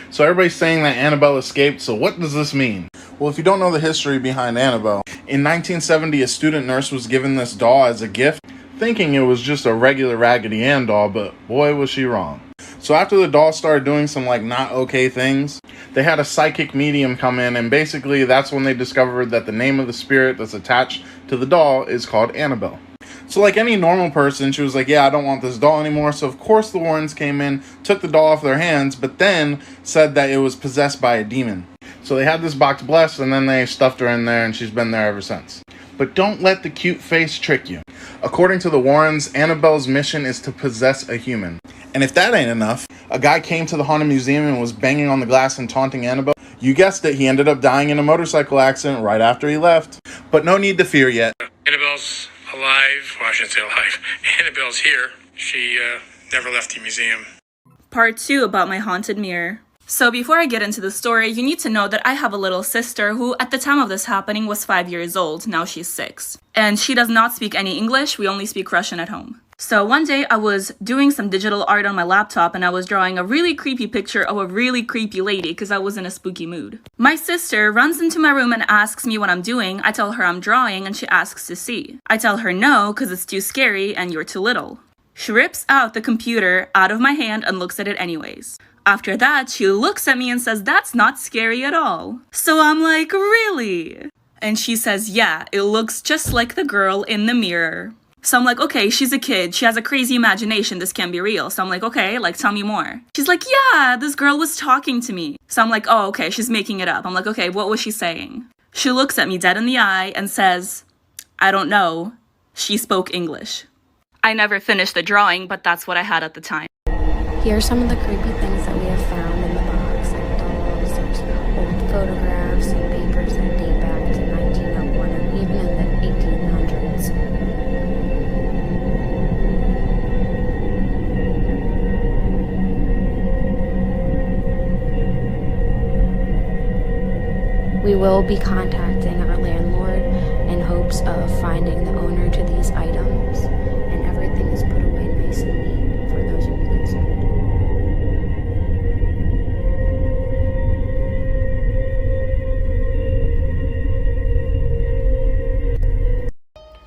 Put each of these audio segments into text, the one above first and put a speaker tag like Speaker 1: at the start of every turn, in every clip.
Speaker 1: So everybody's saying that Annabelle escaped, so what does this mean? Well, if you don't know the history behind Annabelle, in 1970 a student nurse was given this doll as a gift, thinking it was just a regular Raggedy Ann doll, but boy was she wrong. So after the doll started doing some not okay things, they had a psychic medium come in, and basically that's when they discovered that the name of the spirit that's attached to the doll is called Annabelle. So like any normal person, she was like, yeah, I don't want this doll anymore. So of course the Warrens came in, took the doll off their hands, but then said that it was possessed by a demon. So they had this box blessed, and then they stuffed her in there, and she's been there ever since. But don't let the cute face trick you. According to the Warrens, Annabelle's mission is to possess a human. And if that ain't enough, a guy came to the Haunted Museum and was banging on the glass and taunting Annabelle. You guessed it, he ended up dying in a motorcycle accident right after he left. But no need to fear yet.
Speaker 2: Annabelle's alive. Well, I shouldn't say alive. Annabelle's here. She never left the museum.
Speaker 3: Part 2 about my haunted mirror. So before I get into the story, you need to know that I have a little sister who at the time of this happening was 5 years old. Now she's 6. And she does not speak any English. We only speak Russian at home. So one day I was doing some digital art on my laptop, and I was drawing a really creepy picture of a really creepy lady because I was in a spooky mood. My sister runs into my room and asks me what I'm doing. I tell her I'm drawing, and she asks to see. I tell her no because it's too scary and you're too little. She rips out the computer out of my hand and looks at it anyways. After that, she looks at me and says, that's not scary at all. So I'm like, really? And she says, yeah, it looks just like the girl in the mirror. So I'm like, okay, she's a kid. She has a crazy imagination. This can't be real. So I'm like, okay, tell me more. She's like, yeah, this girl was talking to me. So I'm like, oh, okay, she's making it up. I'm like, okay, what was she saying? She looks at me dead in the eye and says, I don't know. She spoke English. I never finished the drawing, but that's what I had at the time.
Speaker 4: Here are some of the creepy things that we have found in the box, like dolls, there's old photographs and papers that date back to 1901 and even in the 1800s. We will be contacting our landlord in hopes of finding the owner to these items, and everything is put away nice and neat for those of you concerned.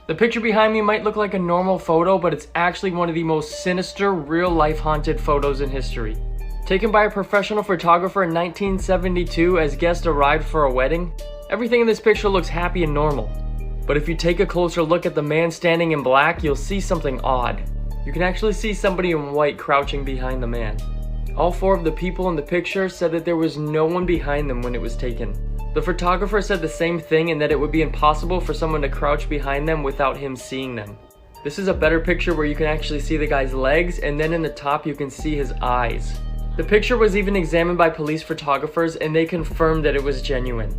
Speaker 5: The picture behind me might look like a normal photo, but it's actually one of the most sinister, real-life haunted photos in history. Taken by a professional photographer in 1972 as guests arrived for a wedding, everything in this picture looks happy and normal. But if you take a closer look at the man standing in black, you'll see something odd. You can actually see somebody in white crouching behind the man. All 4 of the people in the picture said that there was no one behind them when it was taken. The photographer said the same thing, and that it would be impossible for someone to crouch behind them without him seeing them. This is a better picture where you can actually see the guy's legs, and then in the top you can see his eyes. The picture was even examined by police photographers, and they confirmed that it was genuine.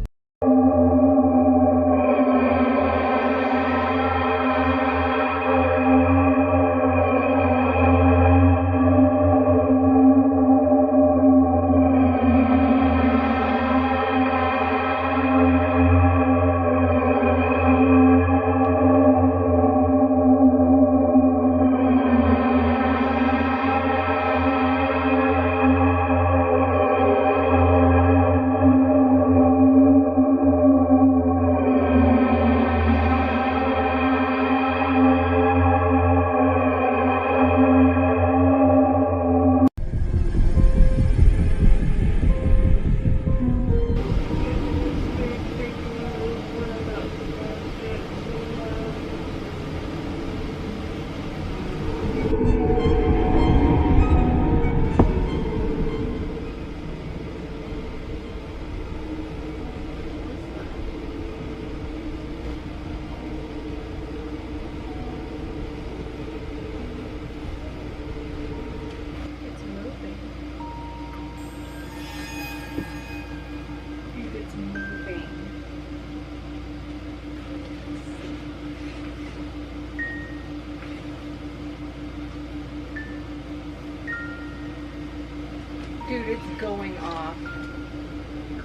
Speaker 3: Dude, it's going off.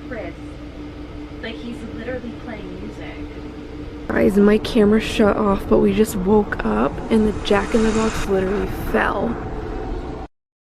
Speaker 3: Chris. He's literally playing music.
Speaker 6: Guys, my camera shut off, but we just woke up and the Jack in the Box literally fell.